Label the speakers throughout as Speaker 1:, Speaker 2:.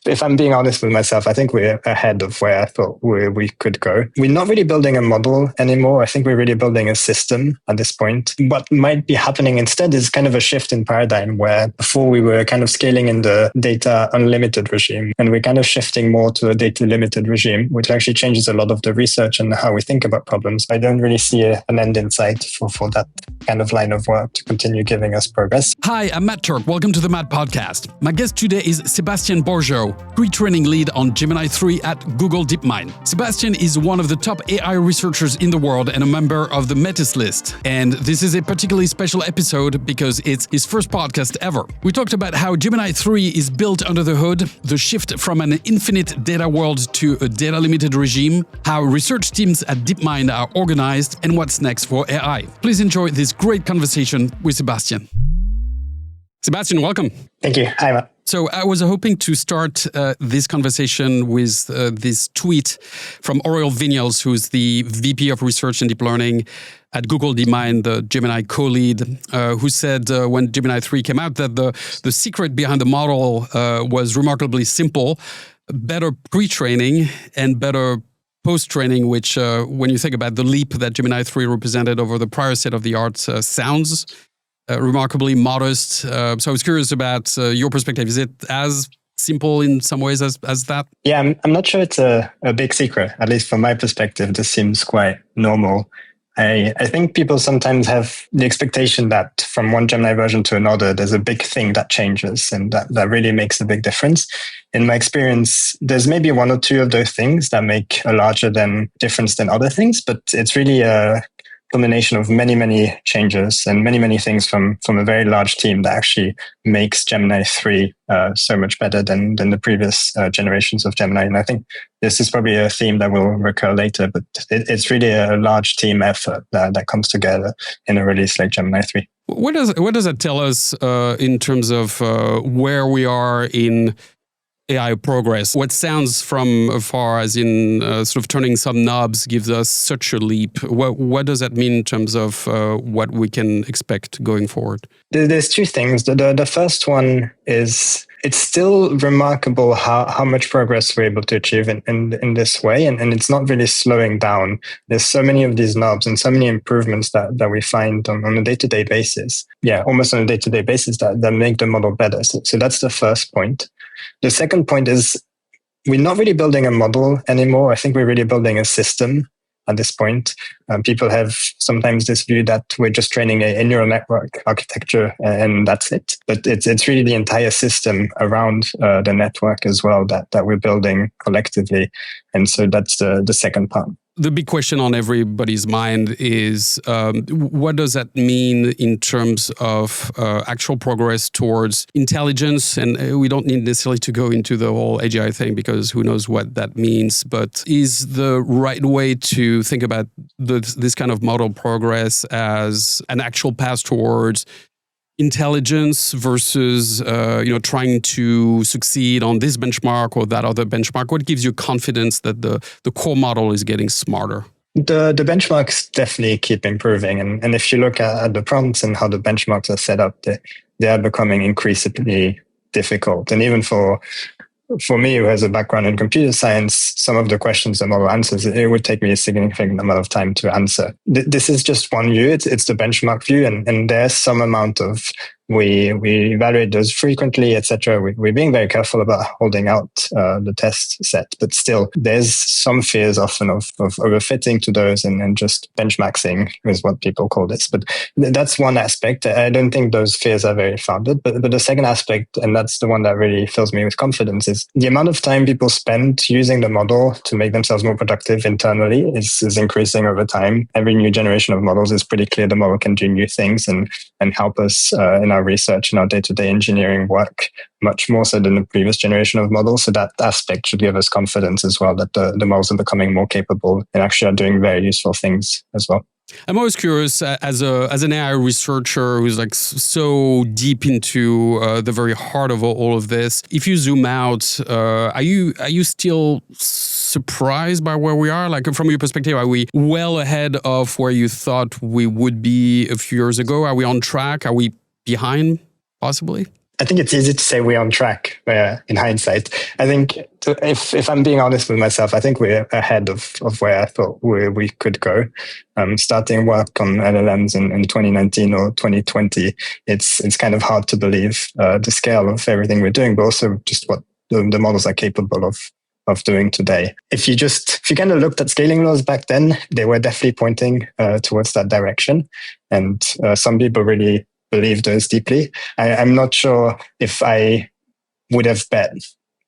Speaker 1: if I'm being honest with myself, I think we're ahead of where I thought we could go. We're not really building a model anymore. I think we're really building a system at this point. What might be happening instead is kind of a shift in paradigm where before we were kind of scaling in the data unlimited regime, and we're kind of shifting more to a data limited regime, which actually changes a lot of the research and how we think about problems. I don't really see an end in sight for that kind of line of work to continue giving us progress.
Speaker 2: Hi, I'm Matt Turck. Welcome to the Matt Podcast. My guest today is Sebastian Borgeaud, pre-training lead on Gemini 3 at Google DeepMind. Sebastian is one of the top AI researchers in the world and a member of the Metis list. And this is a particularly special episode because it's his first podcast ever. We talked about how Gemini 3 is built under the hood, the shift from an infinite data world to a data limited regime, how research teams at DeepMind are organized, and what's next for AI. Please enjoy this great conversation with Sebastian. Sebastian, welcome.
Speaker 1: Thank you. Hi, Matt.
Speaker 2: So I was hoping to start this conversation with this tweet from Oriol, who's the VP of Research and Deep Learning at Google DeepMind, the Gemini co-lead, who said when Gemini 3 came out that the secret behind the model was remarkably simple: better pre-training and better post-training, which when you think about the leap that Gemini 3 represented over the prior state-of-the-art sounds remarkably modest. So I was curious about your perspective. Is it as simple in some ways as that?
Speaker 1: Yeah, I'm not sure it's a big secret. At least from my perspective, this seems quite normal. I think people sometimes have the expectation that from one Gemini version to another, there's a big thing that changes and that really makes a big difference. In my experience, there's maybe one or two of those things that make a larger difference than other things, but it's really a combination of many changes and many things from a very large team that actually makes Gemini 3 so much better than the previous generations of Gemini. And I think this is probably a theme that will recur later, but it's really a large team effort that comes together in a release like Gemini 3.
Speaker 2: What does that tell us in terms of where we are in AI progress? What sounds from afar as in sort of turning some knobs gives us such a leap. What does that mean in terms of what we can expect going forward?
Speaker 1: There's two things. The first one is it's still remarkable how much progress we're able to achieve in this way. And it's not really slowing down. There's so many of these knobs and so many improvements that we find on a day-to-day basis. Yeah, almost on a day-to-day basis that make the model better. So that's the first point. The second point is we're not really building a model anymore. I think we're really building a system at this point. People have sometimes this view that we're just training a neural network architecture and that's it. But it's really the entire system around the network as well that we're building collectively. And so that's the second part.
Speaker 2: The big question on everybody's mind is what does that mean in terms of actual progress towards intelligence? And we don't need necessarily to go into the whole AGI thing because who knows what that means. But is the right way to think about this kind of model progress as an actual path towards intelligence versus trying to succeed on this benchmark or that other benchmark? What gives you confidence that the core model is getting smarter?
Speaker 1: The benchmarks definitely keep improving. And if you look at the prompts and how the benchmarks are set up, they are becoming increasingly difficult. And even for me, who has a background in computer science, some of the questions the model answers, it would take me a significant amount of time to answer. This is just one view. It's the benchmark view. And there's some amount of we evaluate those frequently, etc. We're being very careful about holding out the test set, but still there's some fears often of overfitting to those and just benchmarking is what people call this. But that's one aspect. I don't think those fears are very founded. But the second aspect, and that's the one that really fills me with confidence, is the amount of time people spend using the model to make themselves more productive internally is increasing over time. Every new generation of models is pretty clear the model can do new things and help us in our research and our day-to-day engineering work much more so than the previous generation of models. So that aspect should give us confidence as well that the models are becoming more capable and actually are doing very useful things as well.
Speaker 2: I'm always curious, as an AI researcher who's like so deep into the very heart of all of this. If you zoom out, are you still surprised by where we are? Like from your perspective, are we well ahead of where you thought we would be a few years ago? Are we on track? Are we behind, possibly?
Speaker 1: I think it's easy to say we're on track in hindsight. I think if I'm being honest with myself, I think we're ahead of where I thought we could go. Starting work on LLMs in 2019 or 2020, it's kind of hard to believe the scale of everything we're doing, but also just what the models are capable of doing today. If you kind of looked at scaling laws back then, they were definitely pointing towards that direction. And some people really believe those deeply. I'm not sure if I would have bet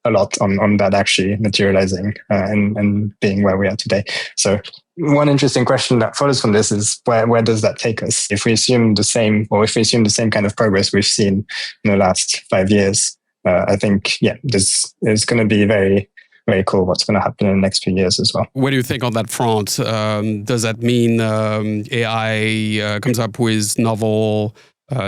Speaker 1: a lot on that actually materializing and being where we are today. So one interesting question that follows from this is where does that take us? If we assume the same kind of progress we've seen in the last 5 years, I think, there's going to be very, very cool what's going to happen in the next few years as well.
Speaker 2: What do you think on that front? Does that mean AI comes up with novel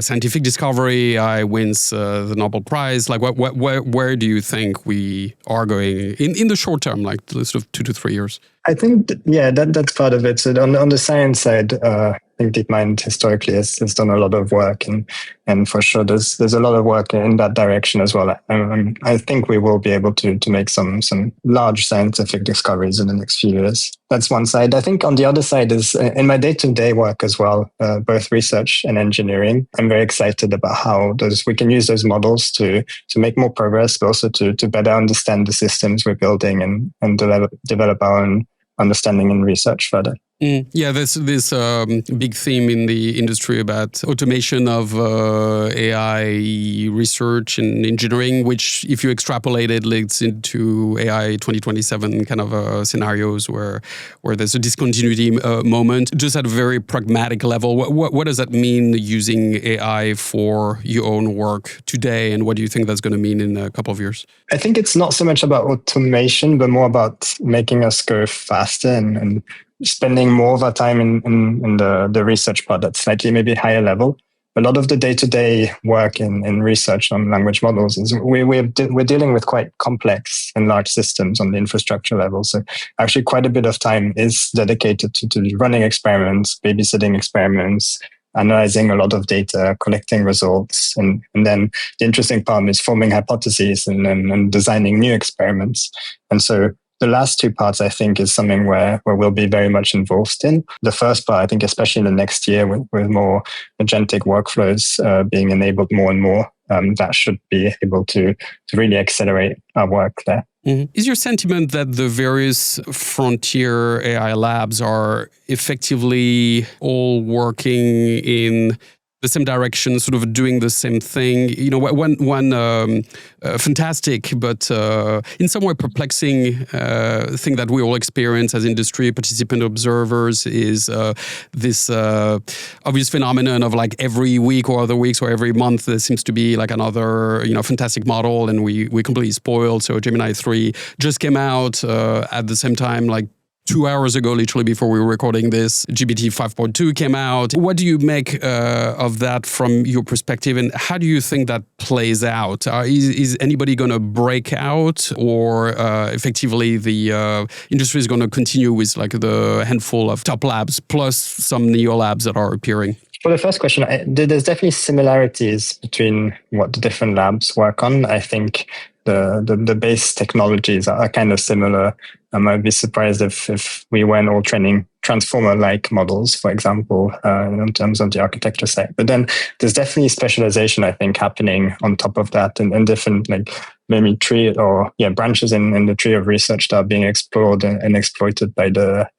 Speaker 2: scientific discovery? AI wins the Nobel Prize. Like, where do you think we are going in the short term, like sort of 2 to 3 years?
Speaker 1: I think, that's part of it. So on the science side, I think DeepMind historically has done a lot of work, and for sure there's a lot of work in that direction as well. I think we will be able to make some large scientific discoveries in the next few years. That's one side. I think on the other side is in my day-to-day work as well, both research and engineering. I'm very excited about how we can use those models to make more progress, but also to better understand the systems we're building and develop our own understanding and research further.
Speaker 2: Yeah, there's this big theme in the industry about automation of AI research and engineering, which, if you extrapolate it, leads into AI 2027 kind of scenarios where there's a discontinuity moment. Just at a very pragmatic level, what does that mean using AI for your own work today, and what do you think that's going to mean in a couple of years?
Speaker 1: I think it's not so much about automation, but more about making us go faster and spending more of our time in the research part that's slightly maybe higher level. A lot of the day-to-day work in research on language models is we're dealing with quite complex and large systems on the infrastructure level. So actually quite a bit of time is dedicated to running experiments, babysitting experiments, analyzing a lot of data, collecting results. And then the interesting part is forming hypotheses and designing new experiments. And so the last two parts, I think, is something where we'll be very much involved in. The first part, I think, especially in the next year with more agentic workflows being enabled more and more, that should be able to really accelerate our work there.
Speaker 2: Mm-hmm. Is your sentiment that the various frontier AI labs are effectively all working in the same direction, sort of doing the same thing? You know, one fantastic but in some way perplexing thing that we all experience as industry participant observers is this obvious phenomenon of like every week or other weeks or every month there seems to be like another fantastic model, and we completely spoiled. So Gemini 3 just came out at the same time, like 2 hours ago, literally before we were recording this. GPT 5.2 came out. What do you make of that from your perspective, and how do you think that plays out? Is anybody going to break out, or effectively the industry is going to continue with like the handful of top labs plus some neo labs that are appearing?
Speaker 1: For the first question, there's definitely similarities between what the different labs work on. I think the base technologies are kind of similar. I'd be surprised if we weren't all training transformer-like models, for example, in terms of the architecture side. But then there's definitely specialization, I think, happening on top of that, and different like maybe tree or branches in the tree of research that are being explored and exploited by the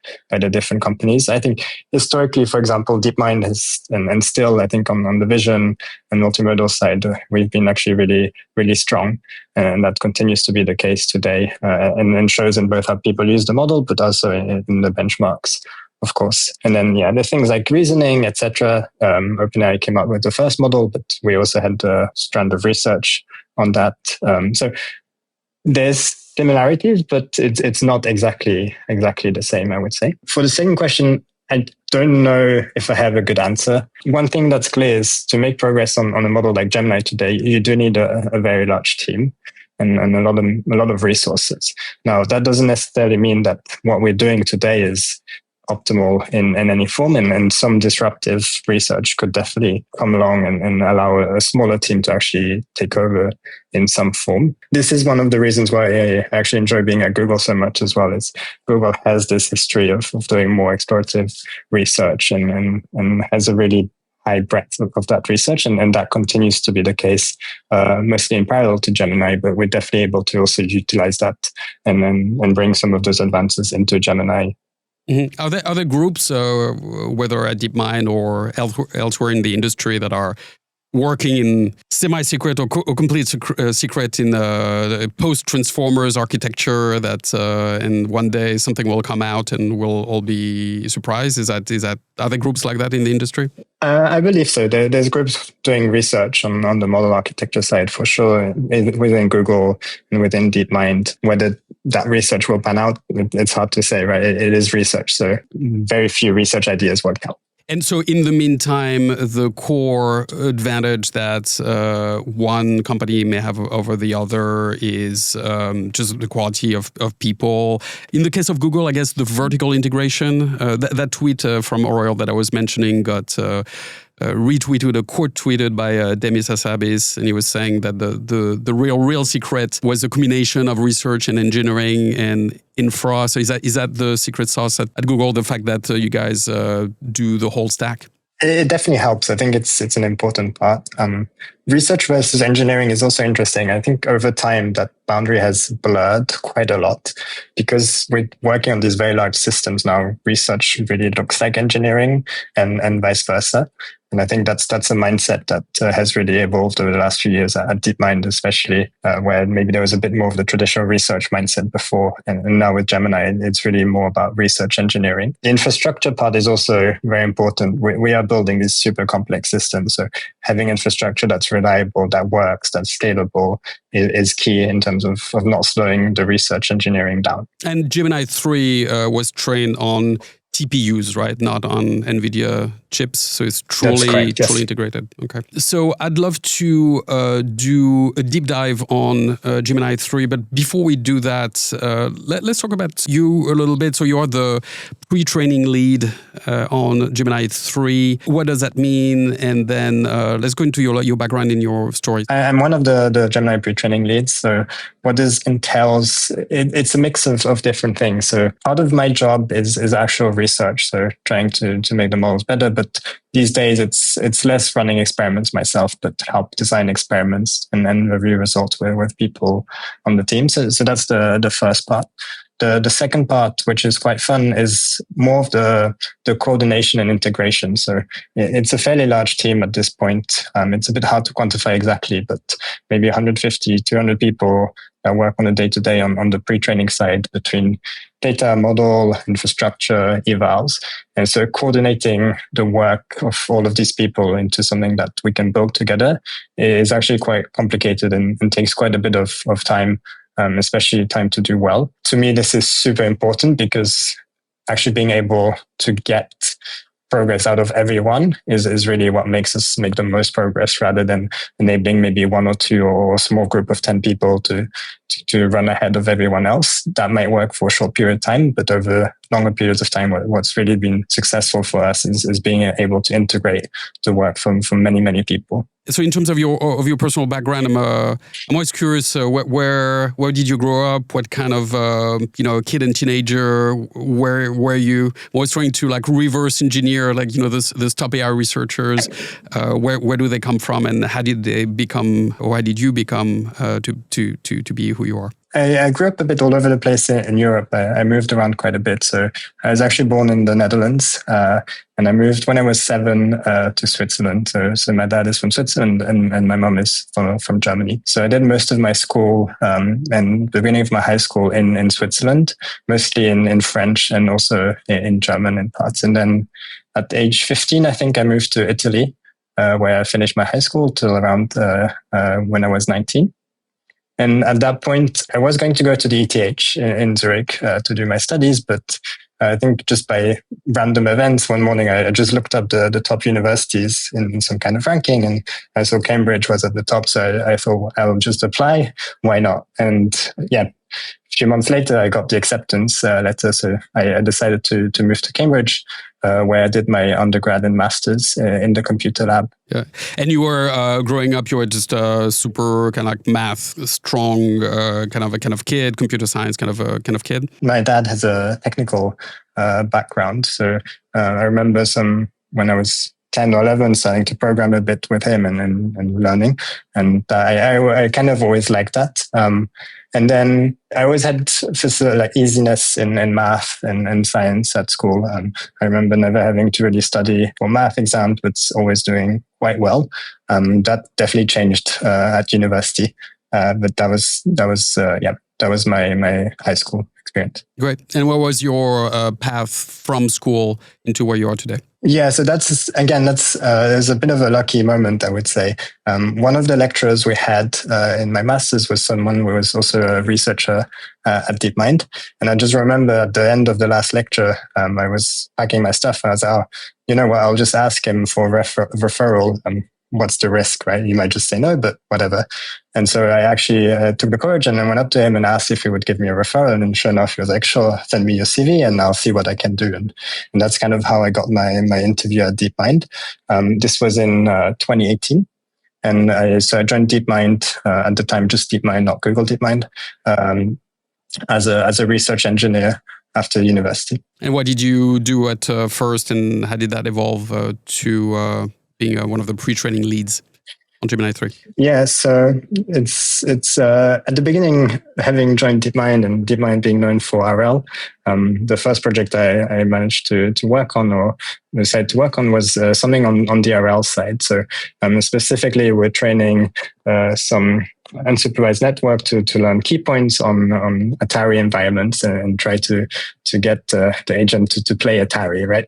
Speaker 1: different companies. I think historically, for example, DeepMind has and still I think on the vision and multimodal side, we've been actually really, really strong, and that continues to be the case today, and shows in both how people use the model, but also in the benchmarks, of course. And then, the things like reasoning, etc. OpenAI came out with the first model, but we also had a strand of research on that. So there's similarities, but it's not exactly the same, I would say. For the second question, I don't know if I have a good answer. One thing that's clear is to make progress on a model like Gemini today, you do need a very large team and a lot of resources. Now, that doesn't necessarily mean that what we're doing today is optimal in any form, and some disruptive research could definitely come along and allow a smaller team to actually take over in some form. This is one of the reasons why I actually enjoy being at Google so much as well. Is Google has this history of doing more explorative research and has a really high breadth of that research, and that continues to be the case, mostly in parallel to Gemini, but we're definitely able to also utilize that and bring some of those advances into Gemini.
Speaker 2: Mm-hmm. Are there other groups, whether at DeepMind or elsewhere in the industry, that are working in semi-secret or complete secret in post-transformers architecture that and one day something will come out and we'll all be surprised? Is that are there groups like that in the industry?
Speaker 1: I believe so. There's groups doing research on the model architecture side for sure within Google and within DeepMind. Whether that research will pan out, it's hard to say, right? It is research, so very few research ideas work out.
Speaker 2: And so in the meantime, the core advantage that one company may have over the other is just the quality of people. In the case of Google, I guess the vertical integration, that tweet from Oriol that I was mentioning got retweeted, a quote tweeted by Demis Hassabis, and he was saying that the real secret was a combination of research and engineering and infra. So is that the secret sauce at Google, the fact that you guys do the whole stack?
Speaker 1: It definitely helps. I think it's an important part. Research versus engineering is also interesting. I think over time that boundary has blurred quite a lot because we're working on these very large systems now. Research really looks like engineering and vice versa. And I think that's a mindset that has really evolved over the last few years at DeepMind, especially where maybe there was a bit more of the traditional research mindset before. And now with Gemini, it's really more about research engineering. The infrastructure part is also very important. We are building these super complex systems. So having infrastructure that's reliable, that works, that's scalable is key in terms of not slowing the research engineering down.
Speaker 2: And Gemini 3 was trained on TPUs, right? Not on NVIDIA chips. So it's truly integrated. Okay. So I'd love to do a deep dive on Gemini 3. But before we do that, let's talk about you a little bit. So you're the pre-training lead on Gemini 3. What does that mean? And then let's go into your background in your story.
Speaker 1: I'm one of the Gemini pre-training leads. So what this entails, it's a mix of different things. So part of my job is actual research. So trying to make the models better. But these days it's less running experiments myself, but help design experiments and then review results with people on the team. So that's the first part. The second part, which is quite fun, is more of the coordination and integration. So it's a fairly large team at this point. It's a bit hard to quantify exactly, but maybe 150, 200 people that work on a day-to-day on the pre-training side between data, model, infrastructure, evals. And so coordinating the work of all of these people into something that we can build together is actually quite complicated and takes quite a bit of time, especially time to do well. To me, this is super important because actually being able to get progress out of everyone is really what makes us make the most progress rather than enabling maybe one or two or a small group of 10 people to run ahead of everyone else. That might work for a short period of time, but over longer periods of time, what's really been successful for us is being able to integrate the work from many, many people.
Speaker 2: So in terms of your personal background, I'm always curious, where did you grow up? What kind of kid and teenager were you? Always trying to reverse engineer those top AI researchers. Where do they come from, and how did they become, or how did you become to be who you are?
Speaker 1: I grew up a bit all over the place in Europe. I moved around quite a bit. So I was actually born in the Netherlands, and I moved when I was 7 to Switzerland. So my dad is from Switzerland and my mom is from Germany. So I did most of my school and the beginning of my high school in Switzerland, mostly in French and also in German in parts. And then at age 15, I think I moved to Italy, where I finished my high school till around when I was 19. And at that point, I was going to go to the ETH in Zurich to do my studies, but I think just by random events, one morning I just looked up the top universities in some kind of ranking, and I saw Cambridge was at the top, so I thought I'll just apply. Why not? And yeah, a few months later, I got the acceptance letter. So I decided to move to Cambridge, where I did my undergrad and master's in the computer lab.
Speaker 2: Yeah. And you were growing up, you were just super kind of like math strong, kind of kid, computer science kind of kid.
Speaker 1: My dad has a technical background. So I remember when I was 10 or 11, starting to program a bit with him and learning. And I kind of always liked that. And then I always had this like easiness in math and science at school. I remember never having to really study for math exams, but always doing quite well. That definitely changed at university. But that was my high school experience.
Speaker 2: Great. And what was your path from school into where you are today?
Speaker 1: Yeah, so there's a bit of a lucky moment, I would say. One of the lecturers we had in my master's was someone who was also a researcher at DeepMind. And I just remember at the end of the last lecture, I was packing my stuff and I was like, you know what, I'll just ask him for referral. What's the risk, right? You might just say no, but whatever. And so I actually took the courage and I went up to him and asked if he would give me a referral. And sure enough, he was like, sure, send me your CV and I'll see what I can do. And that's kind of how I got my interview at DeepMind. This was in 2018. And so I joined DeepMind at the time, just DeepMind, not Google DeepMind, as a research engineer after university.
Speaker 2: And what did you do at first and how did that evolve to being one of the pre-training leads on Gemini 3?
Speaker 1: Yeah, so it's at the beginning, having joined DeepMind and DeepMind being known for RL, the first project I managed to work on or decided to work on was something on the RL side. So specifically, we're training some unsupervised network to learn key points on Atari environments and try to get the agent to play Atari, right?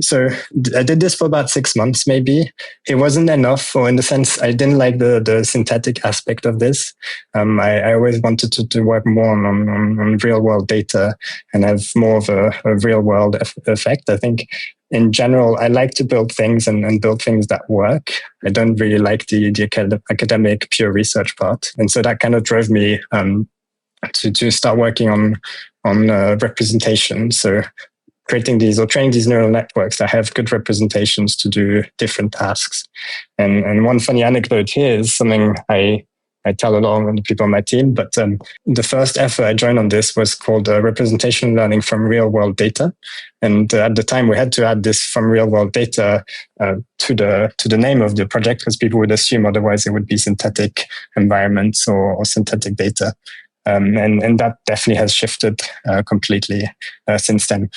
Speaker 1: So I did this for about 6 months, maybe. It wasn't enough, or in the sense, I didn't like the synthetic aspect of this. I always wanted to work more on real world data and have more of a real world effect. I think in general, I like to build things and build things that work. I don't really like the academic pure research part. And so that kind of drove me to start working on representation. So creating these or training these neural networks that have good representations to do different tasks. And one funny anecdote here is something I tell a lot of the people on my team, but the first effort I joined on this was called representation learning from real world data. And at the time we had to add this from real world data to the name of the project because people would assume otherwise it would be synthetic environments or synthetic data. And that definitely has shifted completely since then.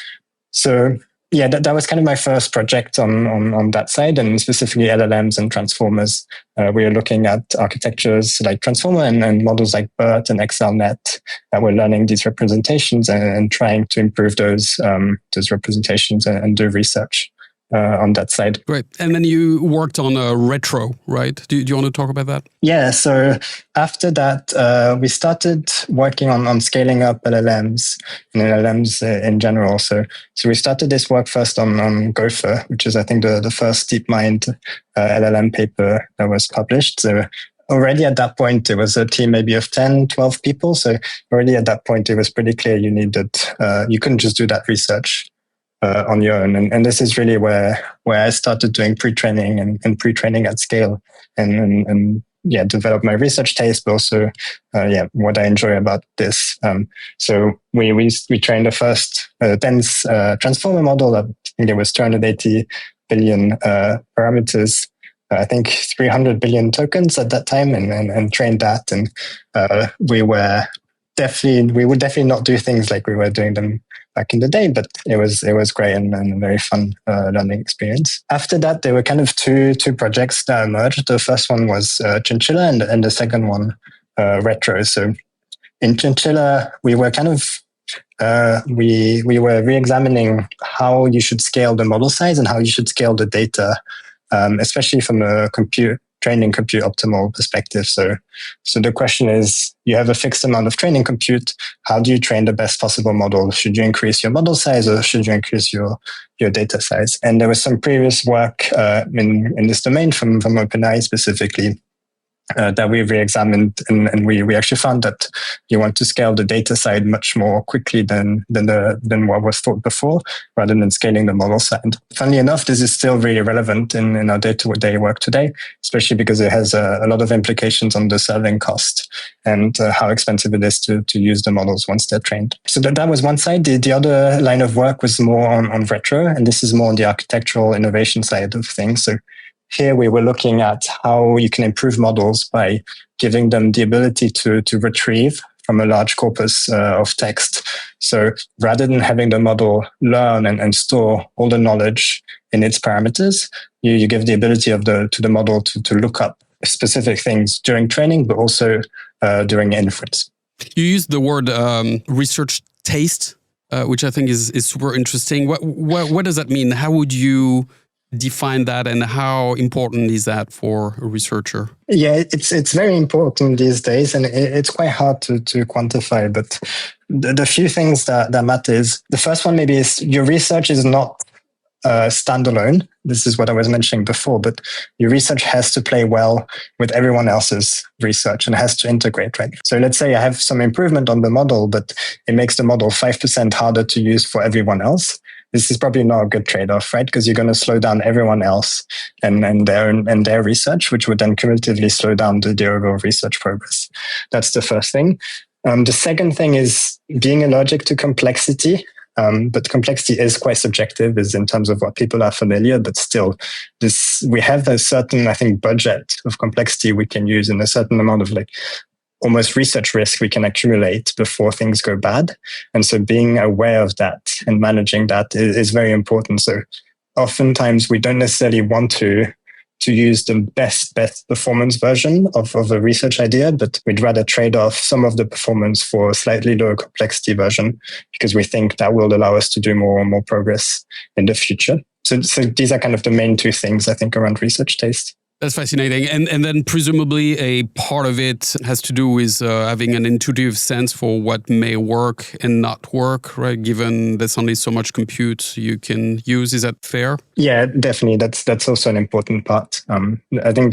Speaker 1: So yeah, that was kind of my first project on that side, and specifically LLMs and transformers. We are looking at architectures like Transformer and models like BERT and XLNet that we're learning these representations and trying to improve those representations and do research on that side.
Speaker 2: Great. And then you worked on Retro, right? Do you want to talk about that?
Speaker 1: Yeah. So after that, we started working on scaling up LLMs and LLMs in general. So we started this work first on Gopher, which is, I think, the first DeepMind LLM paper that was published. So already at that point, it was a team maybe of 10, 12 people. So already at that point, it was pretty clear you couldn't just do that research on your own. And this is really where I started doing pre-training and pre-training at scale and develop my research taste, but also, what I enjoy about this. So we trained the first dense transformer model. I think it was 280 billion parameters. I think 300 billion tokens at that time and trained that. And we would definitely not do things like we were doing them back in the day, but it was great and a very fun learning experience. After that, there were kind of two projects that emerged. The first one was Chinchilla, and the second one Retro. So in Chinchilla, we were kind of we were re-examining how you should scale the model size and how you should scale the data, especially from a training compute optimal perspective. So the question is, you have a fixed amount of training compute. How do you train the best possible model? Should you increase your model size or should you increase your data size? And there was some previous work in this domain from OpenAI specifically that we re-examined, and we actually found that you want to scale the data side much more quickly than what was thought before, rather than scaling the model side. Funnily enough, this is still really relevant in our day-to-day work today, especially because it has a lot of implications on the serving cost and how expensive it is to use the models once they're trained. So that was one side. The other line of work was more on retro, and this is more on the architectural innovation side of things. So here we were looking at how you can improve models by giving them the ability to retrieve from a large corpus of text. So rather than having the model learn and store all the knowledge in its parameters, you give the ability to the model to look up specific things during training, but also during inference.
Speaker 2: You used the word research taste, which I think is super interesting. What does that mean? How would you define that, and how important is that for a researcher?
Speaker 1: Yeah, it's very important these days, and it's quite hard to quantify. But the few things that matter is, the first one maybe is your research is not standalone. This is what I was mentioning before, but your research has to play well with everyone else's research and has to integrate, right? So let's say I have some improvement on the model, but it makes the model 5% harder to use for everyone else. This is probably not a good trade-off, right? Because you're going to slow down everyone else and their research, which would then cumulatively slow down the overall research progress. That's the first thing. The second thing is being allergic to complexity. But complexity is quite subjective, is in terms of what people are familiar, but still we have a certain, I think, budget of complexity we can use, and a certain amount of almost research risk we can accumulate before things go bad. And so being aware of that and managing that is very important. So oftentimes we don't necessarily want to use the best performance version of a research idea, but we'd rather trade off some of the performance for a slightly lower complexity version, because we think that will allow us to do more and more progress in the future. So these are kind of the main two things I think around research taste.
Speaker 2: That's fascinating. And then presumably a part of it has to do with having an intuitive sense for what may work and not work, right? Given there's only so much compute you can use. Is that fair? Yeah, definitely. That's also an important part. I think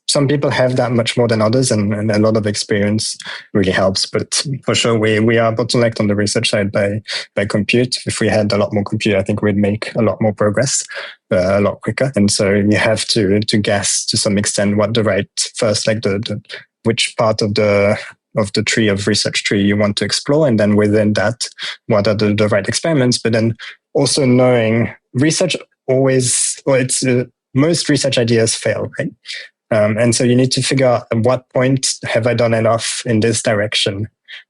Speaker 2: some people have that much more than others, and a lot of experience really helps. But for sure, we are bottlenecked on the research side by compute. If we had a lot more compute, I think we'd make a lot more progress. A lot quicker. And so you have to guess to some extent what the right first, which part of the tree of research tree you want to explore. And then within that, what are the right experiments? But then also knowing research most research ideas fail, right? And so you need to figure out at what point have I done enough in this direction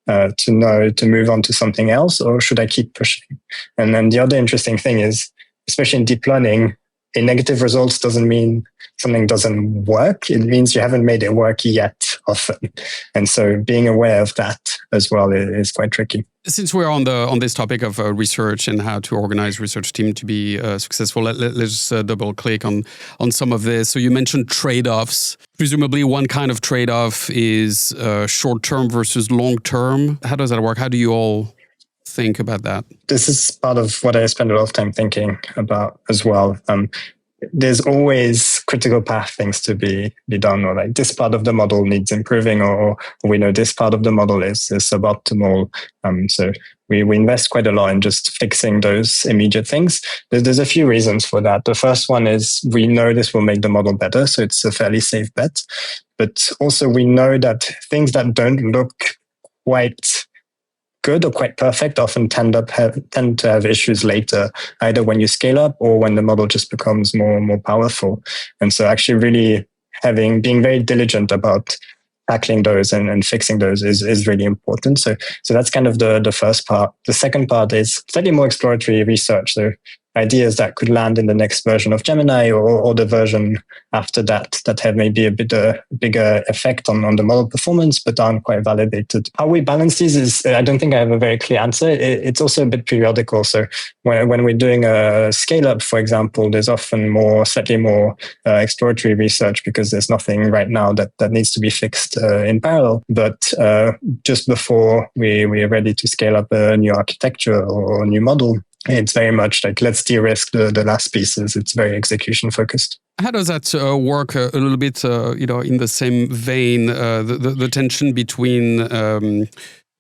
Speaker 2: to know to move on to something else, or should I keep pushing? And then the other interesting thing is, especially in deep learning, a negative results doesn't mean something doesn't work. It means you haven't made it work yet often. And so being aware of that as well is quite tricky. Since we're on this topic of research and how to organize research team to be successful, let's double click on some of this. So you mentioned trade-offs. Presumably one kind of trade-off is short-term versus long-term. How does that work? How do you all think about that? This is part of what I spend a lot of time thinking about as well. There's always critical path things to be done, or this part of the model needs improving, or we know this part of the model is suboptimal. So we invest quite a lot in just fixing those immediate things. There's a few reasons for that. The first one is we know this will make the model better, so it's a fairly safe bet. But also we know that things that don't look quite good or quite perfect often tend to have issues later, either when you scale up or when the model just becomes more and more powerful. And so actually really being very diligent about tackling those and fixing those is really important. So that's kind of the first part. The second part is slightly more exploratory research. So ideas that could land in the next version of Gemini or the version after that have maybe a bit bigger effect on the model performance, but aren't quite validated. How we balance these is, I don't think I have a very clear answer. It's also a bit periodical. So when we're doing a scale up, for example, there's often slightly more exploratory research because there's nothing right now that needs to be fixed in parallel. But just before we're ready to scale up a new architecture or a new model, it's very much let's de-risk the last pieces. It's very execution focused. How does that work a little bit, in the same vein, the tension between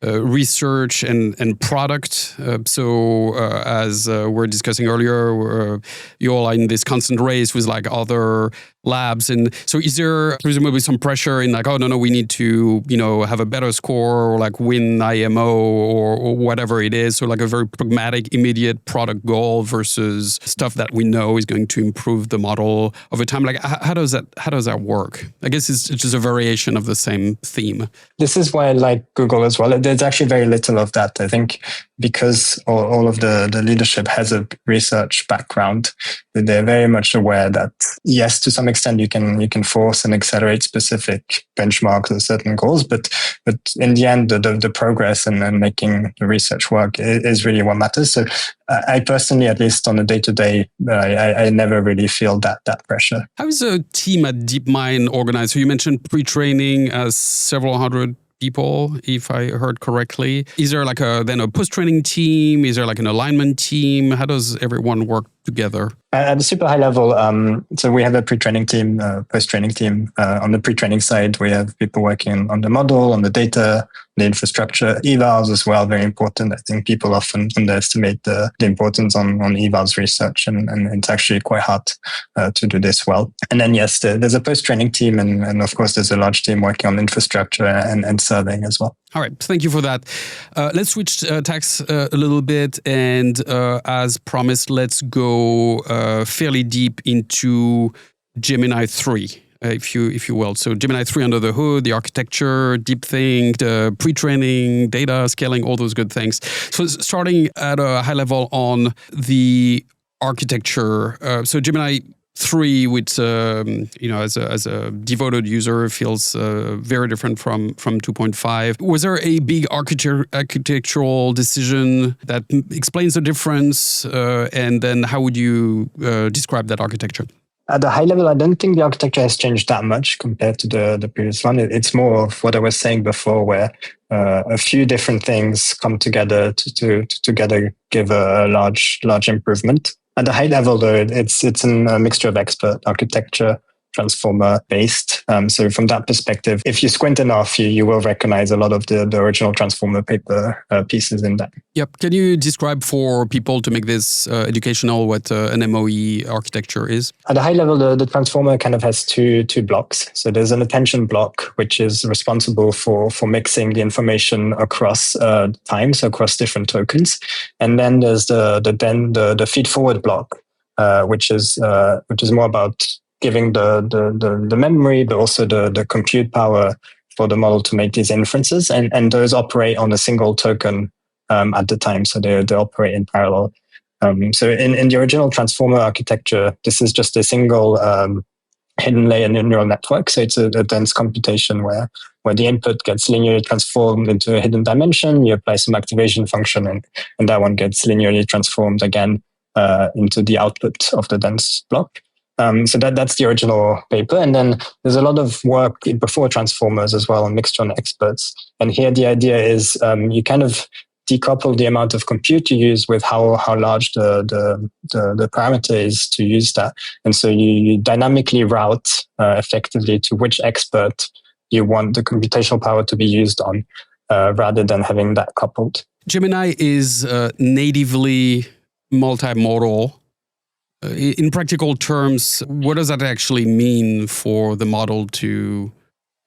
Speaker 2: research and product? As we're discussing earlier, you all are in this constant race with like other labs, and so is there presumably some pressure in like, oh no, we need to have a better score or like win IMO or whatever it is, so like a very pragmatic immediate product goal versus stuff that we know is going to improve the model over time? Like how does that work? I guess it's just a variation of the same theme.
Speaker 1: This is why I like Google as well. There's actually very little of that. I think because all of the leadership has a research background, they're very much aware that yes, to some extent you can force and accelerate specific benchmarks or certain goals, but in the end the progress and making the research work is really what matters. So I personally, at least on a day-to-day, I never really feel that pressure.
Speaker 2: How is a team at DeepMind organized? So you mentioned pre-training as several hundred people, if I heard correctly. Is there like then a post-training team? Is there like an alignment team? How does everyone work together?
Speaker 1: At a super high level, so we have a pre-training team, post-training team. On the pre-training side, we have people working on the model, on the data, the infrastructure, evals as well, very important. I think people often underestimate the importance on evals research, and it's actually quite hard to do this well. And then yes, there's a post-training team, and of course there's a large team working on infrastructure and serving as well.
Speaker 2: All right, thank you for that. Let's switch tacks a little bit, and as promised, let's go fairly deep into Gemini 3. If you will. So Gemini 3 under the hood, the architecture, deep think, the pre-training, data scaling, all those good things. So starting at a high level on the architecture. So Gemini 3, which as a devoted user feels very different from 2.5. Was there a big architectural decision that explains the difference? And then how would you describe that architecture?
Speaker 1: At a high level, I don't think the architecture has changed that much compared to the previous one. It's more of what I was saying before, where a few different things come together to together give a large improvement. At the high level, though, it's a mixture of expert architecture, transformer based. So from that perspective, if you squint enough, you will recognize a lot of the original transformer paper pieces in that.
Speaker 2: Yep. Can you describe for people to make this educational what an MOE architecture is?
Speaker 1: At a high level, the transformer kind of has two blocks. So there's an attention block, which is responsible for mixing the information across time, so across different tokens. And then there's the feed forward block, which is more about giving the memory, but also the compute power for the model to make these inferences. And those operate on a single token at the time. So they operate in parallel. So in the original transformer architecture, this is just a single hidden layer neural network. So it's a dense computation where the input gets linearly transformed into a hidden dimension. You apply some activation function, and that one gets linearly transformed again into the output of the dense block. So that's the original paper. And then there's a lot of work before transformers as well on mixture on experts. And here the idea is you kind of decouple the amount of compute you use with how large the parameter is to use that. And so you dynamically route effectively to which expert you want the computational power to be used on, rather than having that coupled.
Speaker 2: Gemini is natively multimodal. In practical terms, what does that actually mean for the model to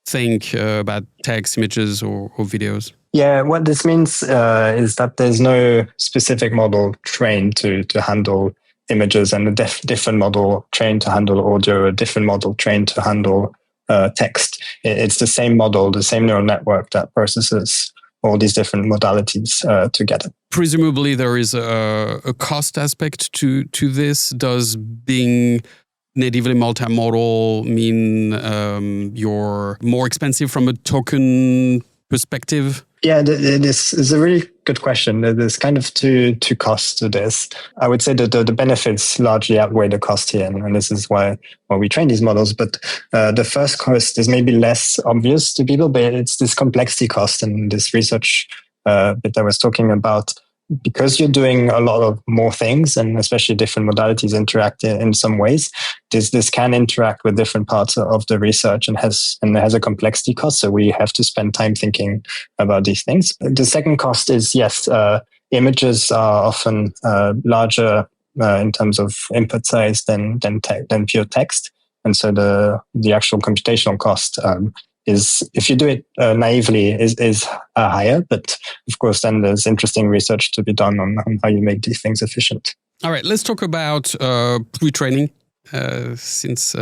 Speaker 2: think about text, images, or videos?
Speaker 1: Yeah, what this means is that there's no specific model trained to handle images, and a different model trained to handle audio, a different model trained to handle text. It's the same model, the same neural network that processes all these different modalities together.
Speaker 2: Presumably there is a cost aspect to this. Does being natively multimodal mean you're more expensive from a token perspective? Yeah,
Speaker 1: this is a really good question. There's kind of two costs to this. I would say that the benefits largely outweigh the cost here, and this is why we train these models. But the first cost is maybe less obvious to people, but it's this complexity cost and this research bit I was talking about. because you're doing a lot of more things, and especially different modalities interact in some ways, this can interact with different parts of the research and has a complexity cost. So we have to spend time thinking about these things. The second cost is, yes, images are often larger in terms of input size than pure text. And so the actual computational cost is, if you do it naively, is higher. But of course, then there's interesting research to be done on how you make these things efficient.
Speaker 2: All right, let's talk about pre-training, since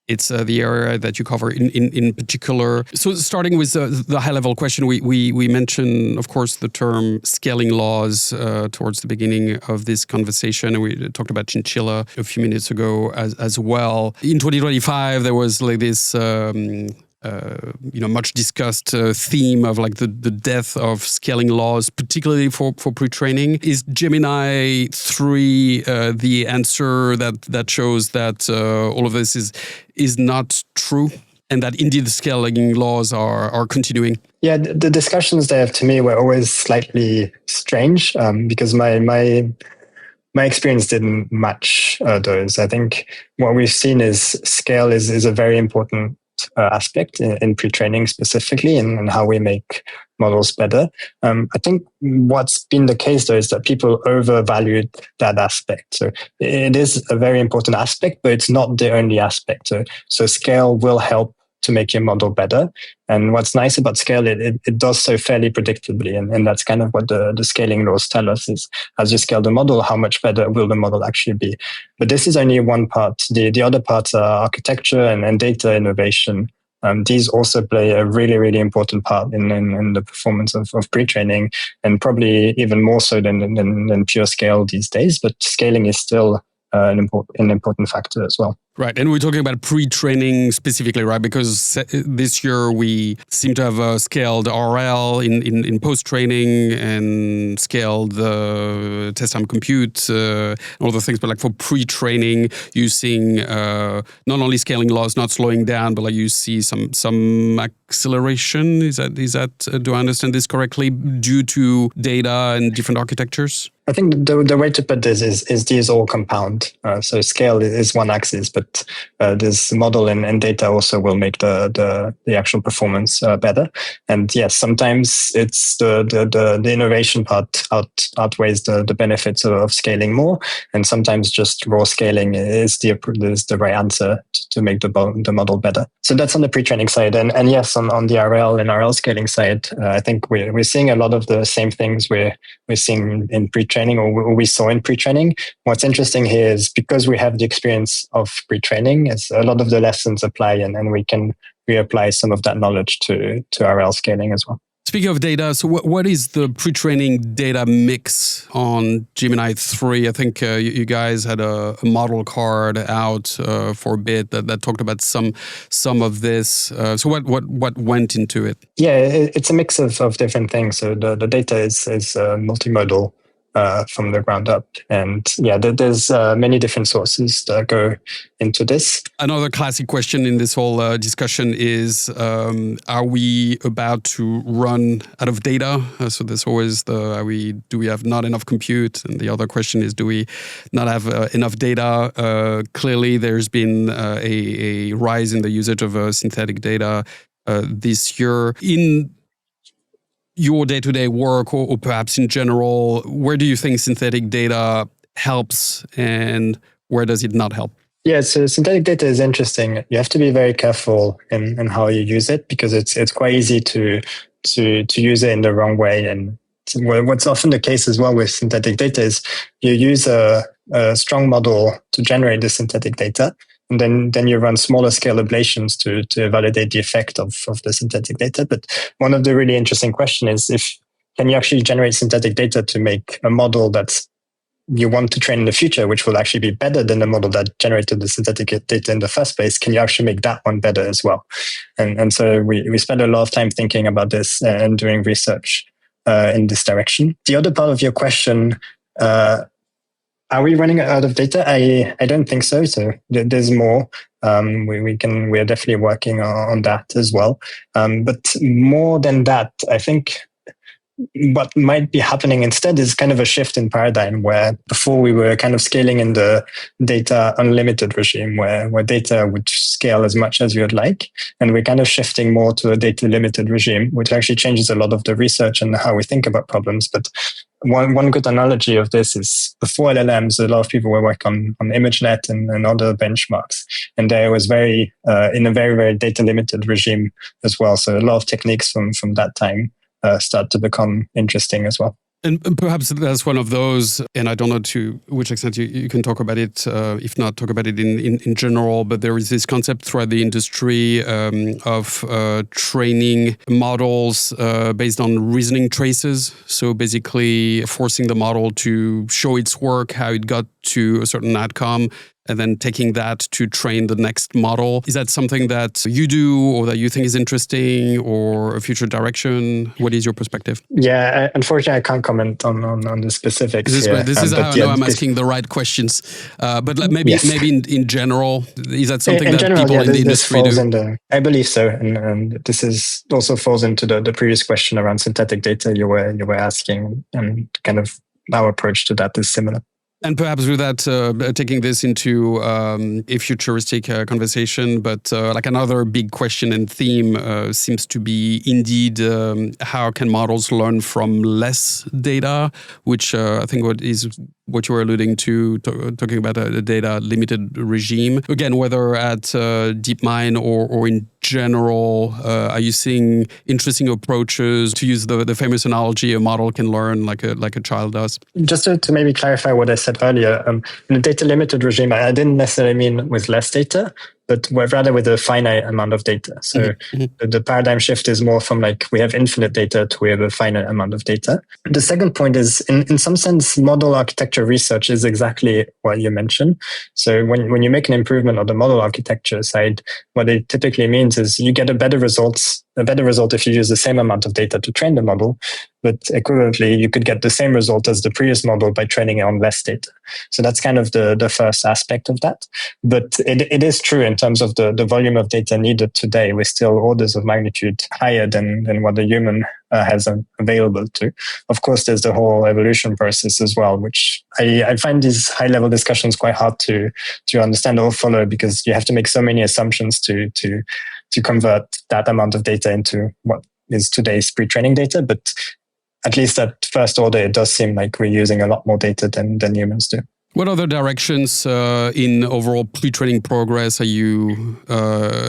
Speaker 2: it's the area that you cover in particular. So starting with the high-level question, we mentioned, of course, the term scaling laws towards the beginning of this conversation, and we talked about Chinchilla a few minutes ago as well. In 2025, there was like this much discussed theme of like the death of scaling laws, particularly for pre-training. Is Gemini 3 the answer that shows that all of this is not true, and that indeed the scaling laws are continuing?
Speaker 1: Yeah, the discussions there to me were always slightly strange because my experience didn't match those. I think what we've seen is scale is a very important aspect in pre-training specifically, and how we make models better. I think what's been the case though is that people overvalued that aspect. So it is a very important aspect, but it's not the only aspect. So scale will help to make your model better. And what's nice about scale, it does so fairly predictably. And that's kind of what the scaling laws tell us is, as you scale the model, how much better will the model actually be? But this is only one part. The other parts are architecture and data innovation. These also play a really, really important part in the performance of pre-training, and probably even more so than pure scale these days. But scaling is still an important factor as well.
Speaker 2: Right, and we're talking about pre-training specifically, right? Because this year we seem to have scaled RL in post-training and scaled the test time compute, and all the things. But like for pre-training, using not only scaling laws, not slowing down, but like you see some acceleration. Is that do I understand this correctly? Due to data and different architectures?
Speaker 1: I think the way to put this is these all compound. So scale is one axis, but this model and data also will make the actual performance better. And yes, sometimes it's the innovation part outweighs the benefits of scaling more, and sometimes just raw scaling is the right answer to make the model better. So that's on the pre-training side, and yes, on the RL and RL scaling side, I think we're seeing a lot of the same things we're seeing in pre-training, or we saw in pre-training. What's interesting here is because we have the experience of pre-training, as a lot of the lessons apply, and we can reapply some of that knowledge to RL scaling as well.
Speaker 2: Speaking of data, so what is the pre-training data mix on Gemini 3? I think you guys had a model card out for a bit that talked about some of this. So what went into it?
Speaker 1: Yeah, it's a mix of different things. So the data is multimodal from the ground up. And yeah, there's many different sources that go into this.
Speaker 2: Another classic question in this whole discussion is, are we about to run out of data? So there's always do we have not enough compute? And the other question is, do we not have enough data? Clearly, there's been a rise in the usage of synthetic data this year. In your day-to-day work, or perhaps in general, where do you think synthetic data helps and where does it not help?
Speaker 1: Yeah, so synthetic data is interesting. You have to be very careful in how you use it, because it's quite easy to use it in the wrong way. And what's often the case as well with synthetic data is you use a strong model to generate the synthetic data, and then you run smaller scale ablations to validate the effect of the synthetic data. But one of the really interesting questions is, can you actually generate synthetic data to make a model that's you want to train in the future, which will actually be better than the model that generated the synthetic data in the first place? Can you actually make that one better as well? And so we spent a lot of time thinking about this and doing research in this direction. The other part of your question, are we running out of data? I don't think so. So there's more. We're definitely working on that as well. But more than that, I think what might be happening instead is kind of a shift in paradigm, where before we were kind of scaling in the data unlimited regime, where data would scale as much as you would like. And we're kind of shifting more to a data limited regime, which actually changes a lot of the research and how we think about problems. But one good analogy of this is before LLMs, a lot of people were working on ImageNet and other benchmarks. And there was in a very, very data limited regime as well. So a lot of techniques from that time start to become interesting as well.
Speaker 2: And perhaps that's one of those, and I don't know to which extent you can talk about it, if not talk about it in general, but there is this concept throughout the industry of training models based on reasoning traces. So basically forcing the model to show its work, how it got to a certain outcome, and then taking that to train the next model. Is that something that you do or that you think is interesting or a future direction? What is your perspective?
Speaker 1: Yeah, unfortunately, I can't comment on the specifics.
Speaker 2: This is how I know I'm asking the right questions. But maybe in general, is that something that
Speaker 1: general,
Speaker 2: people in the industry do?
Speaker 1: I believe so. And this is also falls into the previous question around synthetic data you were asking, and kind of our approach to that is similar.
Speaker 2: And perhaps with that, taking this into a futuristic conversation, but like another big question and theme seems to be indeed how can models learn from less data, which I think what you were alluding to, talking about a data limited regime. Again, whether at DeepMind or in general, are you seeing interesting approaches to use the famous analogy a model can learn like a child does? Just
Speaker 1: to maybe clarify what I said earlier, in the data limited regime, I didn't necessarily mean with less data, but rather with a finite amount of data. So the paradigm shift is more from like we have infinite data to we have a finite amount of data. The second point is, in some sense, model architecture research is exactly what you mentioned. So when you make an improvement on the model architecture side, what it typically means is you get a better result if you use the same amount of data to train the model, but equivalently, you could get the same result as the previous model by training it on less data. So that's kind of the first aspect of that. But it is true in terms of the volume of data needed today, we're still orders of magnitude higher than what the human has available to. Of course, there's the whole evolution process as well, which I find these high-level discussions quite hard to understand or follow, because you have to make so many assumptions to convert that amount of data into what is today's pre-training data. But at least at first order, it does seem like we're using a lot more data than humans do.
Speaker 2: What other directions in overall pre-training progress are you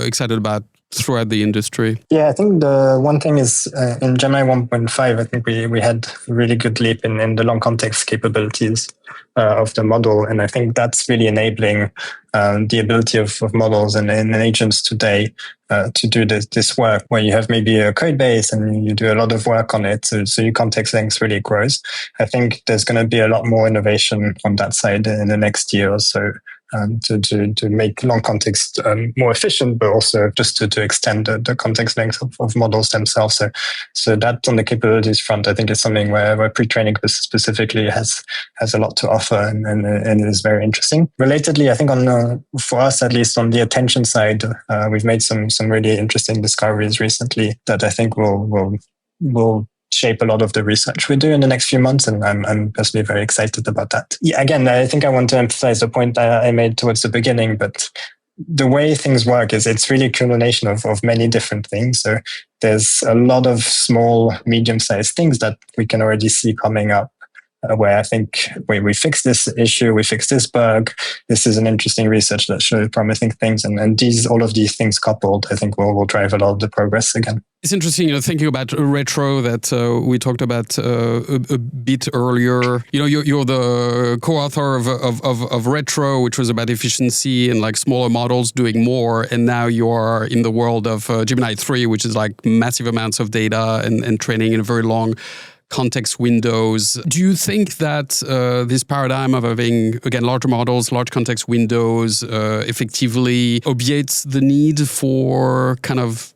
Speaker 2: excited about throughout the industry?
Speaker 1: Yeah, I think the one thing is in Gemini 1.5, I think we had a really good leap in the long context capabilities of the model. And I think that's really enabling the ability of models and agents today to do this work where you have maybe a code base and you do a lot of work on it. So your context length really grows. I think there's going to be a lot more innovation on that side in the next year or so. To make long context more efficient, but also just to extend the context length of models themselves. So that on the capabilities front, I think is something where pre-training specifically has a lot to offer and is very interesting. Relatedly, I think for us, at least on the attention side, we've made some really interesting discoveries recently that I think will shape a lot of the research we do in the next few months, and I'm personally very excited about that. Yeah, again, I think I want to emphasize the point I made towards the beginning, but the way things work is it's really a culmination of many different things. So there's a lot of small, medium-sized things that we can already see coming up, where I think we fix this issue, we fix this bug. This is an interesting research that shows promising things, and all of these things coupled, I think will drive a lot of the progress again.
Speaker 2: It's interesting, thinking about retro that we talked about a bit earlier. You're the co-author of Retro, which was about efficiency and like smaller models doing more. And now you are in the world of Gemini 3, which is like massive amounts of data and training in a very long context windows. Do you think that this paradigm of having, again, larger models, large context windows effectively obviates the need for kind of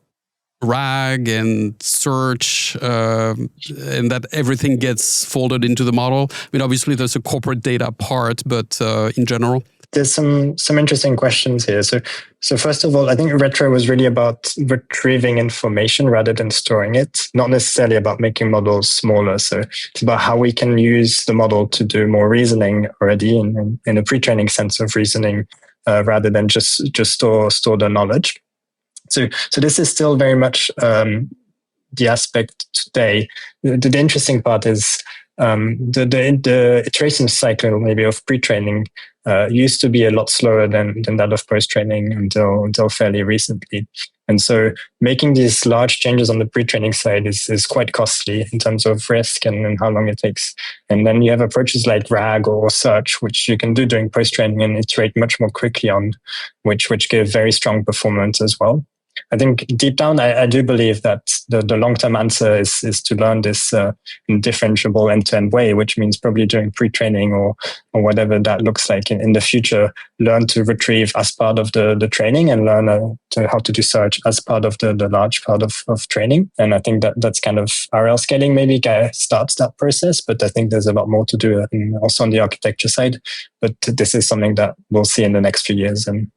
Speaker 2: RAG and search and that everything gets folded into the model? I mean, obviously there's a corporate data part, but in general?
Speaker 1: there's some interesting questions here. So first of all, I think retro was really about retrieving information rather than storing it, not necessarily about making models smaller. So it's about how we can use the model to do more reasoning already in a pre-training sense of reasoning, rather than just store the knowledge. So this is still very much the aspect today. The interesting part is the iteration cycle maybe of pre-training used to be a lot slower than that of post-training until fairly recently. And so making these large changes on the pre-training side is quite costly in terms of risk and how long it takes. And then you have approaches like RAG or search, which you can do during post-training and iterate much more quickly on, which give very strong performance as well. I think deep down, I do believe that the long-term answer is to learn this differentiable end-to-end way, which means probably during pre-training or whatever that looks like in the future, learn to retrieve as part of the training and learn how to do search as part of the large part of training. And I think that's kind of RL scaling maybe starts that process, but I think there's a lot more to do also on the architecture side. But this is something that we'll see in the next few years and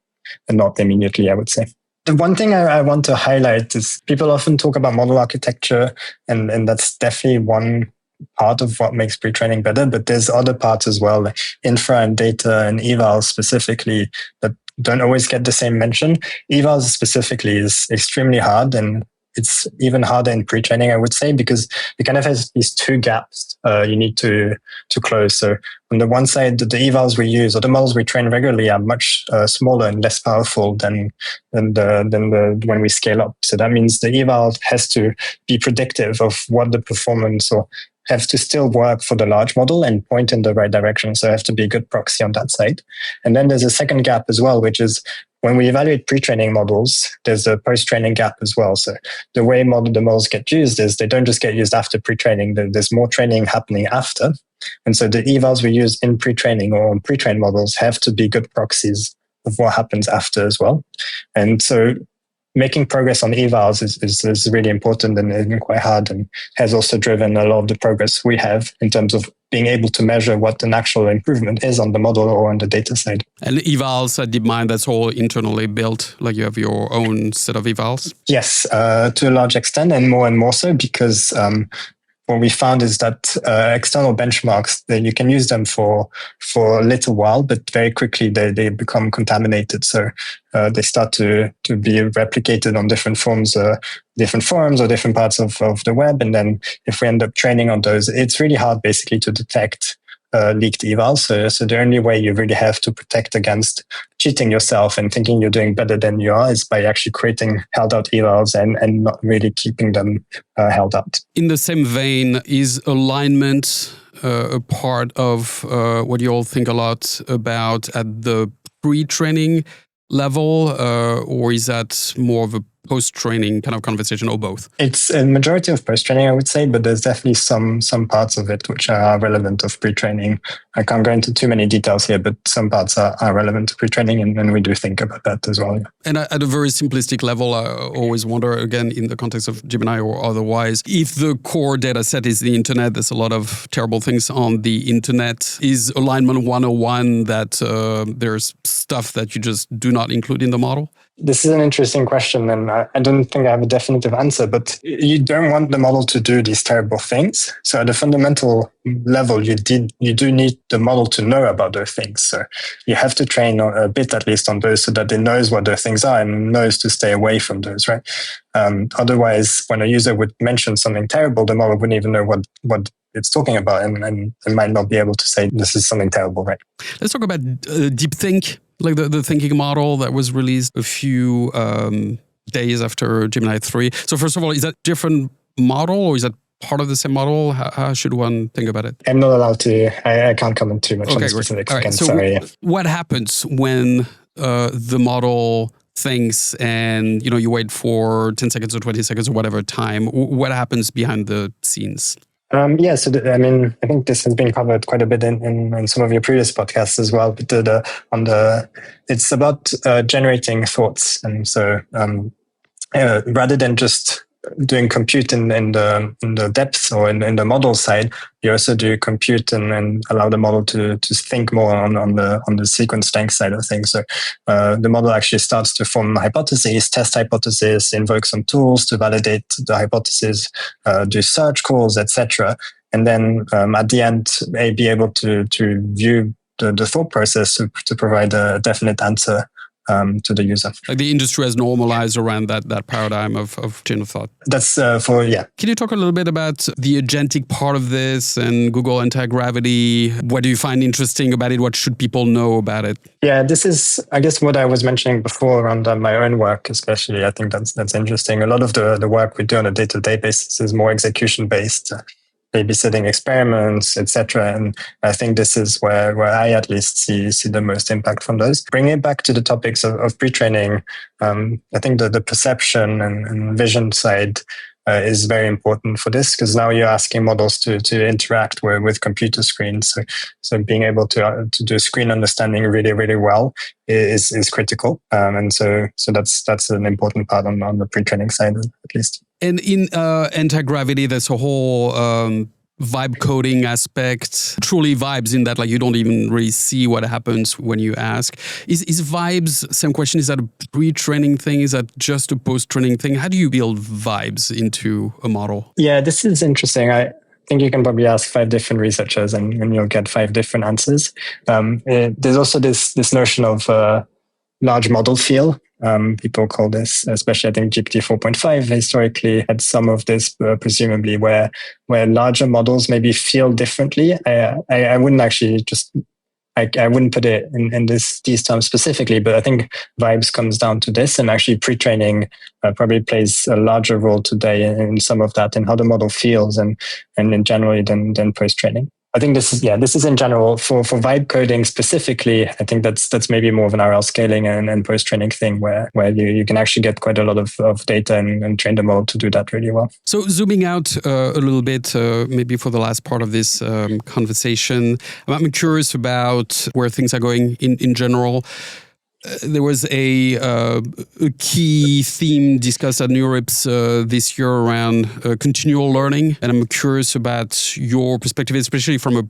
Speaker 1: not immediately, I would say. The one thing I want to highlight is people often talk about model architecture, and that's definitely one part of what makes pre-training better, but there's other parts as well, like infra and data and evals specifically, that don't always get the same mention. Evals specifically is extremely hard, and it's even harder in pre-training, I would say, because it kind of has these two gaps you need to close. So on the one side, the evals we use or the models we train regularly are much smaller and less powerful than when we scale up. So that means the eval has to be predictive of what the performance or have to still work for the large model and point in the right direction. So I have to be a good proxy on that side. And then there's a second gap as well, which is when we evaluate pre-training models, there's a post-training gap as well. So the way the models get used is they don't just get used after pre-training. There's more training happening after. And so the evals we use in pre-training or on pre-trained models have to be good proxies of what happens after as well. And so making progress on evals is really important and quite hard, and has also driven a lot of the progress we have in terms of being able to measure what an actual improvement is on the model or on the data side.
Speaker 2: And evals at DeepMind, that's all internally built, like you have your own set of evals?
Speaker 1: Yes, to a large extent, and more so, because what we found is that external benchmarks, that you can use them for a little while, but very quickly they become contaminated. So they start to be replicated on different forums or different parts of the web. And then if we end up training on those, it's really hard basically to detect leaked evals. So the only way you really have to protect against cheating yourself and thinking you're doing better than you are is by actually creating held out evals and not really keeping them held out.
Speaker 2: In the same vein, is alignment a part of what you all think a lot about at the pre-training level, or is that more of a post-training kind of conversation, or both?
Speaker 1: It's a majority of post-training, I would say, but there's definitely some parts of it which are relevant of pre-training. I can't go into too many details here, but some parts are relevant to pre-training, and we do think about that as well. Yeah.
Speaker 2: And at a very simplistic level, I always wonder, again, in the context of Gemini or otherwise, if the core data set is the internet, there's a lot of terrible things on the internet. Is alignment 101 that there's stuff that you just do not include in the model?
Speaker 1: This is an interesting question, and I don't think I have a definitive answer, but you don't want the model to do these terrible things. So at a fundamental level, you do need the model to know about those things. So you have to train a bit at least on those so that it knows what those things are and knows to stay away from those, right? Otherwise, when a user would mention something terrible, the model wouldn't even know what it's talking about and might not be able to say this is something terrible, right?
Speaker 2: Let's talk about DeepThink, like the thinking model that was released a few days after Gemini 3. So first of all, is that a different model or is that part of the same model? How should one think about it?
Speaker 1: I'm not allowed to. I can't comment too much on the specifics.
Speaker 2: All right.
Speaker 1: Again,
Speaker 2: so
Speaker 1: sorry.
Speaker 2: What happens when the model thinks and you wait for 10 seconds or 20 seconds or whatever time? What happens behind the scenes?
Speaker 1: So I think this has been covered quite a bit in some of your previous podcasts as well. But it's about generating thoughts, and so rather than just doing compute in the depth or in the model side, you also do compute and allow the model to think more on the sequence length side of things. So the model actually starts to form hypotheses, test hypotheses, invoke some tools to validate the hypothesis, do search calls, etc. And then at the end, be able to view the thought process to provide a definite answer to the user.
Speaker 2: Like the industry has normalized around that paradigm of chain of thought.
Speaker 1: That's
Speaker 2: Can you talk a little bit about the agentic part of this and Google anti-gravity? What do you find interesting about it? What should people know about it?
Speaker 1: Yeah, this is, I guess, what I was mentioning before around my own work, especially. I think that's interesting. A lot of the work we do on a day-to-day basis is more execution-based. Babysitting experiments, etc. And I think this is where I at least see the most impact from those. Bringing it back to the topics of pre-training, I think the perception and vision side is very important for this, because now you're asking models to interact with computer screens. So being able to do screen understanding really, really well is critical. And so that's an important part on the pre-training side, at least.
Speaker 2: And in anti-gravity, there's a whole vibe coding aspect, truly vibes in that, like, you don't even really see what happens when you ask. Is vibes, same question, is that a pre-training thing? Is that just a post-training thing? How do you build vibes into a model?
Speaker 1: Yeah, this is interesting. I think you can probably ask 5 different researchers and you'll get 5 different answers. There's also this notion of large model feel. People call this, especially I think GPT 4.5 historically had some of this, presumably where larger models maybe feel differently. I wouldn't actually I wouldn't put it in these terms specifically, but I think vibes comes down to this, and actually pre-training probably plays a larger role today in some of that, in how the model feels and in generally than post-training. I think this is in general for vibe coding specifically. I think that's maybe more of an RL scaling and post-training thing where you can actually get quite a lot of data and train the model to do that really well.
Speaker 2: So zooming out a little bit, maybe for the last part of this conversation, I'm curious about where things are going in general. There was a key theme discussed at NeurIPS this year around continual learning. And I'm curious about your perspective, especially from a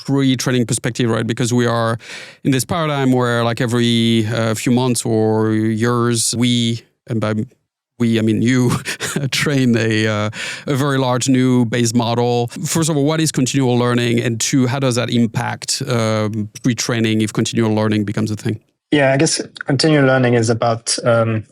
Speaker 2: pre-training perspective, right? Because we are in this paradigm where, like, every few months or years, and by we, I mean you, train a very large new base model. First of all, what is continual learning? And 2, how does that impact pre-training if continual learning becomes a thing?
Speaker 1: Yeah, I guess continual learning is about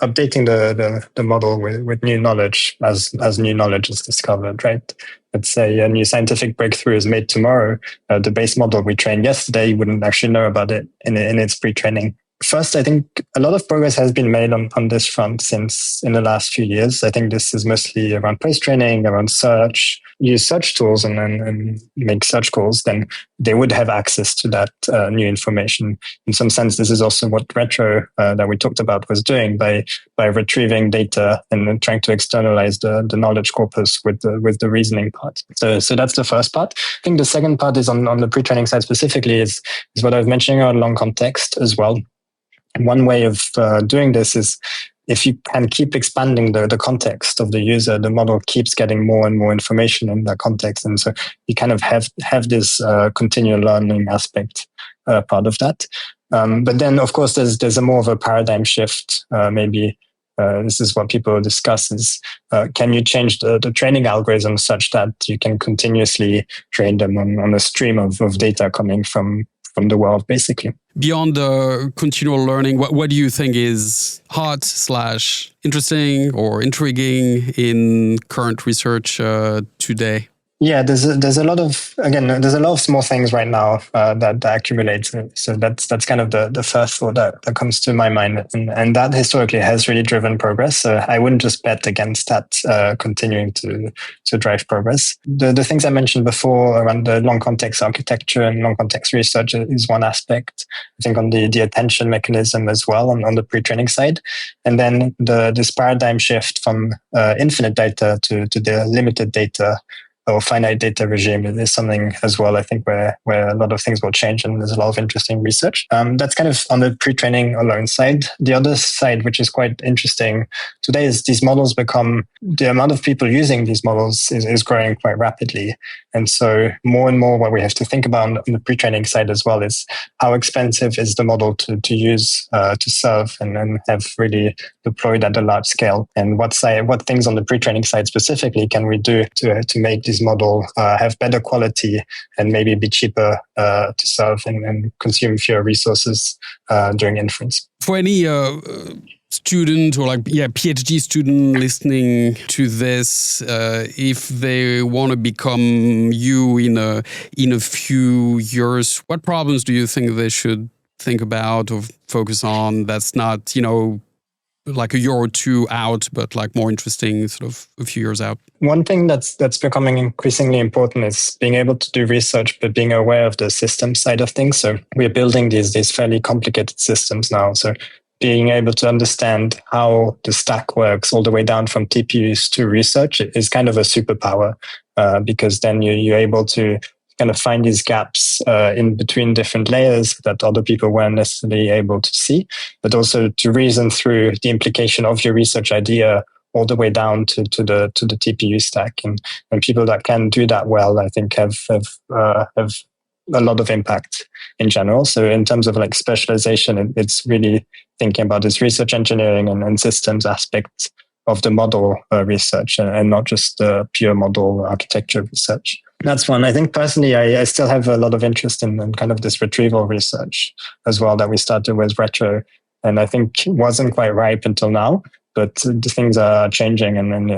Speaker 1: updating the model with new knowledge as new knowledge is discovered, right? Let's say a new scientific breakthrough is made tomorrow. The base model we trained yesterday wouldn't actually know about it in its pre-training. First, I think a lot of progress has been made on this front since in the last few years. I think this is mostly around post-training, around search. Use search tools and make search calls, then they would have access to that new information. In some sense, this is also what Retro that we talked about was doing by retrieving data and then trying to externalize the knowledge corpus with the reasoning part. So that's the first part. I think the second part is on the pre-training side specifically is what I was mentioning around long context as well. And one way of doing this is if you can keep expanding the context of the user, the model keeps getting more and more information in that context. And so you kind of have this continual learning aspect part of that. But then, of course, there's a more of a paradigm shift. Maybe this is what people discuss is, can you change the training algorithm such that you can continuously train them on a stream of data coming from the world, basically.
Speaker 2: Beyond the continual learning, what do you think is hot / interesting or intriguing in current research today?
Speaker 1: Yeah, there's a lot of small things right now that accumulate. So that's kind of the first thought that comes to my mind, and that historically has really driven progress. So I wouldn't just bet against that continuing to drive progress. The things I mentioned before around the long context architecture and long context research is one aspect. I think on the attention mechanism as well on the pre-training side, and then this paradigm shift from infinite data to the limited data. or finite data regime is something as well, I think, where a lot of things will change, and there's a lot of interesting research. That's kind of on the pre-training alone side. The other side, which is quite interesting today, is these models the amount of people using these models is growing quite rapidly. And so more and more what we have to think about on the pre-training side as well is how expensive is the model to use, to serve, and then have really deployed at a large scale. And what things on the pre-training side specifically can we do to make this model have better quality and maybe be cheaper to serve and consume fewer resources during inference.
Speaker 2: For any student or PhD student listening to this, if they want to become you in a few years, what problems do you think they should think about or focus on that's not, like a year or two out, but like more interesting sort of a few years out?
Speaker 1: One thing that's becoming increasingly important is being able to do research, but being aware of the system side of things. So we're building these fairly complicated systems now. So being able to understand how the stack works all the way down from TPUs to research is kind of a superpower, because then you're able to kind of find these gaps in between different layers that other people weren't necessarily able to see, but also to reason through the implication of your research idea all the way down to the TPU stack. And people that can do that well, I think, have a lot of impact in general. So in terms of like specialization, it's really thinking about this research engineering and systems aspects of the model research, and not just the pure model architecture research. That's one. I think personally, I still have a lot of interest in kind of this retrieval research as well that we started with Retro, and I think it wasn't quite ripe until now, but the things are changing, and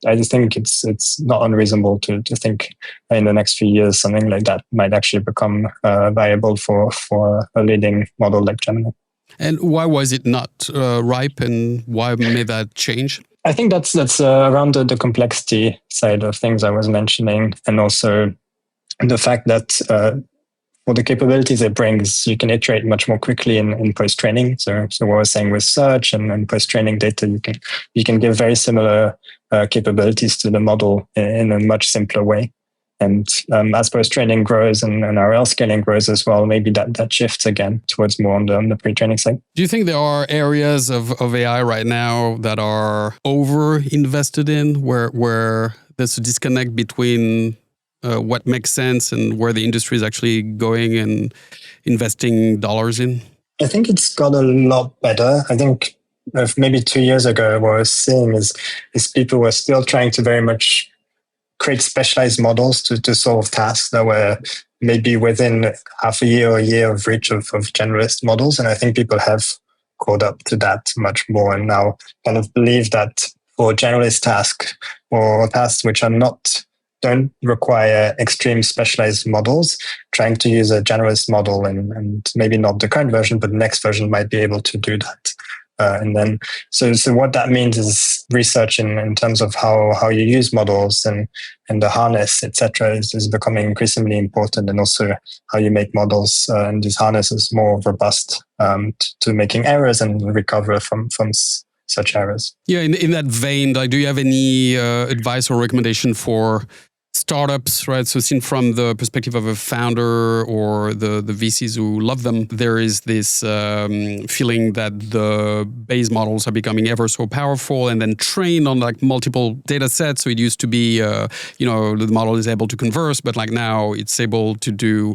Speaker 1: I just think it's not unreasonable to think in the next few years something like that might actually become viable for a leading model like Gemini.
Speaker 2: And why was it not ripe, and why made that change?
Speaker 1: I think that's around the complexity side of things I was mentioning, and also the fact that for the capabilities it brings, you can iterate much more quickly in post-training. So what I was saying with search and post-training data, you can give very similar capabilities to the model in a much simpler way. And as post-training grows and RL scaling grows as well, maybe that shifts again towards more on the pre-training side.
Speaker 2: Do you think there are areas of AI right now that are over-invested in, where there's a disconnect between what makes sense and where the industry is actually going and investing dollars in?
Speaker 1: I think it's got a lot better. I think maybe 2 years ago, what I was seeing is people were still trying to very much create specialized models to solve tasks that were maybe within half a year or a year of reach of generalist models. And I think people have caught up to that much more, and now kind of believe that for generalist tasks or tasks which don't require extreme specialized models, trying to use a generalist model and maybe not the current version, but the next version might be able to do that. And then, so what that means is research in terms of how you use models and the harness, etc., is becoming increasingly important, and also how you make models and these harnesses more robust to making errors and recover from such errors.
Speaker 2: Yeah, in that vein, do you have any advice or recommendation for startups, right? So seen from the perspective of a founder or the VCs who love them, there is this feeling that the base models are becoming ever so powerful and then trained on like multiple data sets. So it used to be, the model is able to converse, but like now it's able to do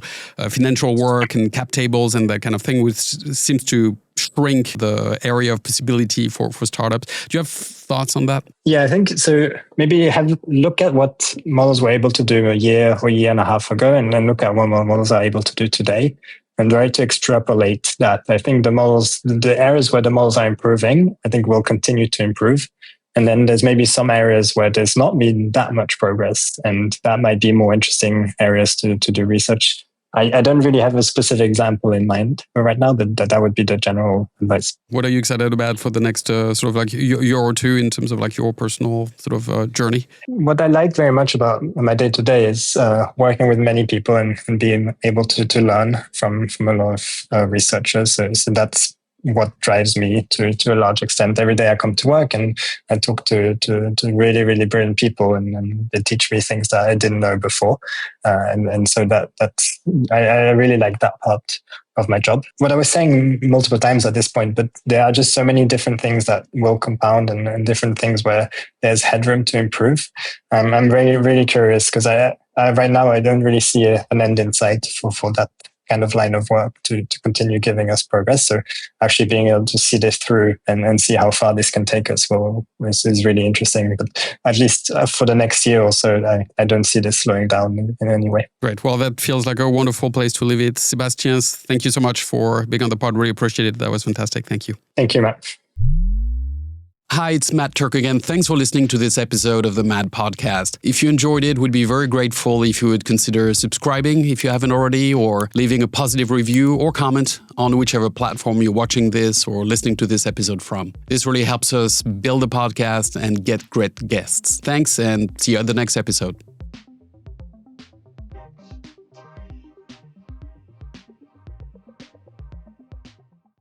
Speaker 2: financial work and cap tables and that kind of thing, which seems to shrink the area of possibility for startups. Do you have thoughts on that?
Speaker 1: Yeah, I think so. Maybe look at what models were able to do a year or a year and a half ago, and then look at what models are able to do today, and try to extrapolate that. I think the areas where the models are improving, I think will continue to improve. And then there's maybe some areas where there's not been that much progress, and that might be more interesting areas to do research. I don't really have a specific example in mind right now, but that would be the general advice.
Speaker 2: What are you excited about for the next sort of like year or two in terms of like your personal sort of journey? What
Speaker 1: I like very much about my day-to-day is working with many people and being able to learn from a lot of researchers. So that's what drives me to a large extent. Every day I come to work and I talk to really, really brilliant people, and they teach me things that I didn't know before. And so that's I really like that part of my job. What I was saying multiple times at this point, but there are just so many different things that will compound and different things where there's headroom to improve. I'm really, really curious because I right now I don't really see an end in sight for that kind of line of work to continue giving us progress. So actually being able to see this through and see how far this can take us is really interesting. But at least for the next year or so, I don't see this slowing down in any way.
Speaker 2: Great. Well, that feels like a wonderful place to leave it. Sebastian, thank you so much for being on the pod. Really appreciate it. That was fantastic. Thank you.
Speaker 1: Thank you, Matt.
Speaker 2: Hi, it's Matt Turck again. Thanks for listening to this episode of the Mad Podcast. If you enjoyed it, we'd be very grateful if you would consider subscribing if you haven't already, or leaving a positive review or comment on whichever platform you're watching this or listening to this episode from. This really helps us build the podcast and get great guests. Thanks, and see you at the next episode.